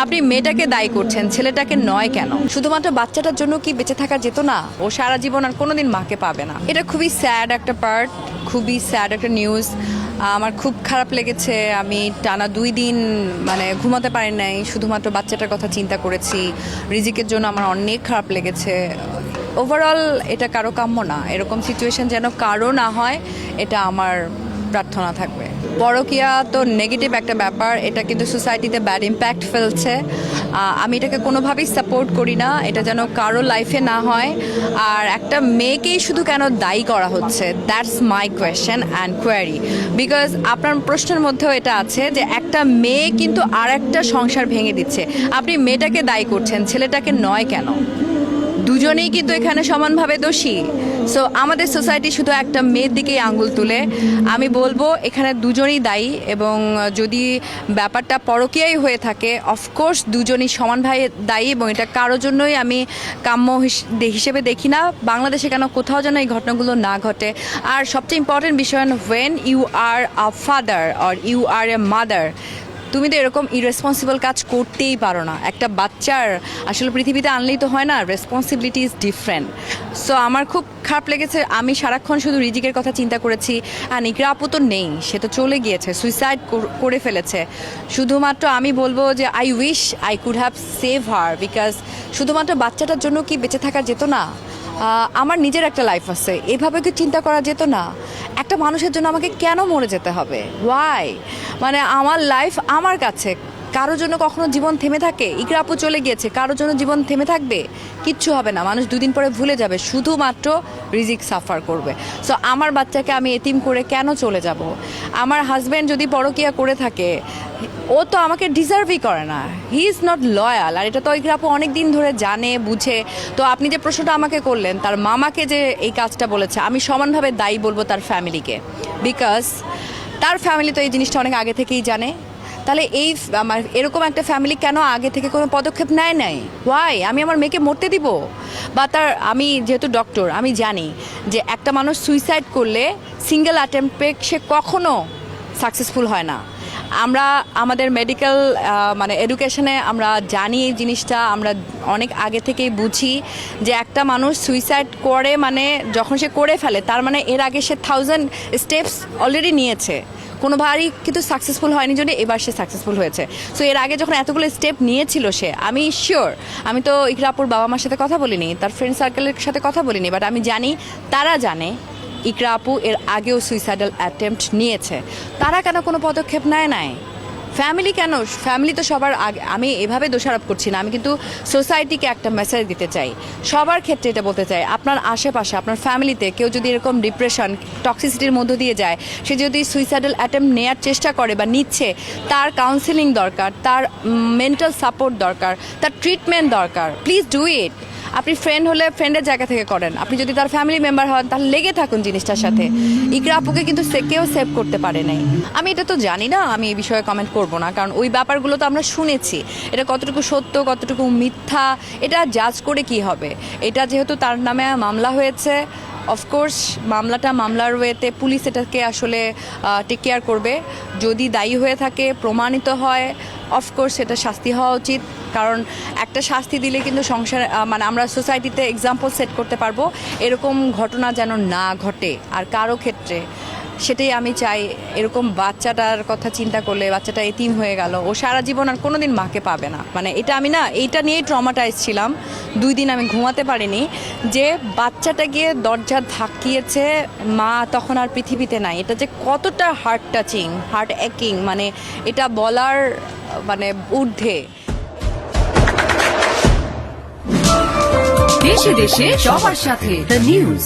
আপনি মেয়েটাকে দায়ী করছেন, ছেলেটাকে নয় কেন? শুধুমাত্র বাচ্চাটার জন্য কি বেঁচে থাকা যেত না? ও সারা জীবন আর কোনোদিন মাকে পাবে না। এটা খুবই স্যাড একটা পার্ট, খুবই স্যাড একটা নিউজ। আমার খুব খারাপ লেগেছে। আমি টানা 2 দিন ঘুমাতে পারি নাই, শুধুমাত্র বাচ্চাটার কথা চিন্তা করেছি। রিজিকের জন্য আমার অনেক খারাপ লেগেছে। ওভারঅল এটা কারো কাম্য না, এরকম সিচুয়েশন যেন কারো না হয়, এটা আমার প্রার্থনা থাকবে। পরকীয়া তো নেগেটিভ একটা ব্যাপার, এটা কিন্তু সোসাইটিতে ব্যাড ইম্প্যাক্ট ফেলছে। আমি এটাকে কোনোভাবেই সাপোর্ট করি না, এটা যেন কারো লাইফে না হয়। আর একটা মেয়েকেই শুধু কেন দায়ী করা হচ্ছে, that's my question and query. Because আপনার প্রশ্নের মধ্যেও এটা আছে যে একটা মেয়ে কিন্তু আর একটা সংসার ভেঙে দিচ্ছে। আপনি মেয়েটাকে দায়ী করছেন, ছেলেটাকে নয় কেন? দুজনেই কিন্তু এখানে সমানভাবে দোষী। সো আমাদের সোসাইটি শুধু একটা মেয়ের দিকেই আঙ্গুল তুলে। আমি বলবো এখানে দুজনেই দায়ী, এবং যদি ব্যাপারটা পরকীয়াই হয়ে থাকে, অফকোর্স দুজনই সমানভাবে দায়ী, এবং এটা কারোর জন্যই আমি কাম্য হিসেবে দেখি না। বাংলাদেশে কেন কোথাও যেন এই ঘটনাগুলো না ঘটে। আর সবচেয়ে ইম্পর্টেন্ট বিষয়, when you are a father or you are a mother, তুমি তো এরকম ইরেসপন্সিবল কাজ করতেই পারো না। একটা বাচ্চার আসলে পৃথিবীতে আনলেই তো হয় না, রেসপন্সিবিলিটি ইজ ডিফারেন্ট। সো আমার খুব খারাপ লেগেছে। আমি সারাক্ষণ শুধু রিজিকের কথা চিন্তা করেছি। আর ইকরা আপু তো নেই, সে তো চলে গিয়েছে, সুইসাইড করে ফেলেছে। শুধুমাত্র আমি বলবো যে I wish I could have save her, because শুধুমাত্র বাচ্চাটার জন্য কি বেঁচে থাকা যেত না? আমার নিজের একটা লাইফ আছে, এভাবে কি চিন্তা করা যেত না? একটা মানুষের জন্য আমাকে কেন মরে যেতে হবে? ওয়াই? আমার লাইফ আমার কাছে। কারোর জন্য কখনো জীবন থেমে থাকে? ইকরা আপু চলে গিয়েছে, কারোর জন্য জীবন থেমে থাকবে? কিচ্ছু হবে না, মানুষ 2 দিন পরে ভুলে যাবে, শুধুমাত্র রিজিক সাফার করবে। সো আমার বাচ্চাকে আমি এতিম করে কেন চলে যাব? আমার হাজব্যান্ড যদি পরকীয়া করে থাকে, ও তো আমাকে ডিজার্ভই করে না। He is not loyal. আর এটা তো ইকরা আপু অনেক দিন ধরে জানে, বুঝে। তো আপনি যে প্রশ্নটা আমাকে করলেন, তার মামাকে যে এই কাজটা বলেছে, আমি সমানভাবে দায়ী বলবো তার ফ্যামিলিকে। বিকজ তার ফ্যামিলি তো এই জিনিসটা অনেক আগে থেকেই জানে। তাহলে আমার এরকম একটা ফ্যামিলি কেন আগে থেকে কোনো পদক্ষেপ নেয় নাই? ওয়াই? আমি আমার মেয়েকে মরতে দিব? বা আমি যেহেতু ডক্টর, আমি জানি যে একটা মানুষ সুইসাইড করলে সিঙ্গেল অ্যাটেম্পে সে কখনো সাকসেসফুল হয় না। আমরা আমাদের মেডিকেল এডুকেশনে আমরা জানি এই জিনিসটা, আমরা অনেক আগে থেকেই বুঝি যে একটা মানুষ সুইসাইড করে যখন সে করে ফেলে, তার এর আগে সে 1000 স্টেপস অলরেডি নিয়েছে, কোনোভাবেই কিন্তু সাকসেসফুল হয়নি, জন্য এবার সে সাকসেসফুল হয়েছে। সো এর আগে যখন এতগুলো স্টেপ নিয়েছিল সে, আমি শিওর, আমি তো ইকরা আপুর বাবা মার সাথে কথা বলিনি, তার ফ্রেন্ড সার্কেলের সাথে কথা বলিনি, বাট আমি জানি তারা জানে ইকরা আপু এর আগেও সুইসাইডাল অ্যাটেম্পট নিয়েছে। তারা কেন কোনো পদক্ষেপ নেয় নাই? ফ্যামিলি কেন? ফ্যামিলি তো সবার আগে। আমি এভাবে দোষারোপ করছি না, আমি কিন্তু সোসাইটিকে একটা মেসেজ দিতে চাই, সবার ক্ষেত্রে এটা বলতে চাই। আপনার আশেপাশে, আপনার ফ্যামিলিতে কেউ যদি এরকম ডিপ্রেশন, টক্সিসিটির মধ্য দিয়ে যায়, সে যদি সুইসাইডাল অ্যাটেম্পট নেওয়ার চেষ্টা করে বা নিচ্ছে, তার কাউন্সেলিং দরকার, তার মেন্টাল সাপোর্ট দরকার, তার ট্রিটমেন্ট দরকার। Please do it. আপনি ফ্রেন্ড হলে ফ্রেন্ডের জায়গা থেকে করেন, আপনি যদি তার ফ্যামিলি মেম্বার হন তাহলে লেগে থাকুন জিনিসটার সাথে। ইকরা আপুকে কিন্তু কেউ সেভ করতে পারে নাই। আমি এটা তো জানি না, আমি এই বিষয়ে কমেন্ট করব না, কারণ ওই ব্যাপারগুলো তো আমরা শুনেছি। এটা কতটুকু সত্য, কতটুকু মিথ্যা, এটা জাজ করে কি হবে? এটা যেহেতু তার নামে মামলা হয়েছে, অফকোর্স মামলার ওয়েতে পুলিশ এটাকে আসলে টেক কেয়ার করবে। যদি দায়ী হয়ে থাকে, প্রমাণিত হয়, অফকোর্স এটা শাস্তি হওয়া উচিত। কারণ একটা শাস্তি দিলে কিন্তু সংসার আমরা সোসাইটিতে এক্সাম্পল সেট করতে পারবো, এরকম ঘটনা যেন না ঘটে আর কারো ক্ষেত্রে। সেটাই আমি চাই। এরকম বাচ্চাটার কথা চিন্তা করলে, বাচ্চাটা এতিম হয়ে গেল, ও সারা জীবন আর কোনোদিন মাকে পাবে না। এটা আমি এইটা নিয়েই ট্রমাটাইজ ছিলাম। 2 দিন আমি ঘুমাতে পারিনি, যে বাচ্চাটা গিয়ে দরজা ধাক্কিয়েছে, মা তখন আর পৃথিবীতে নাই। এটা যে কতটা হার্ট টাচিং, হার্ট অ্যাকিং, এটা বলার ঊর্ধ্বে। দেশে দেশে সবার সাথে দ্য নিউজ।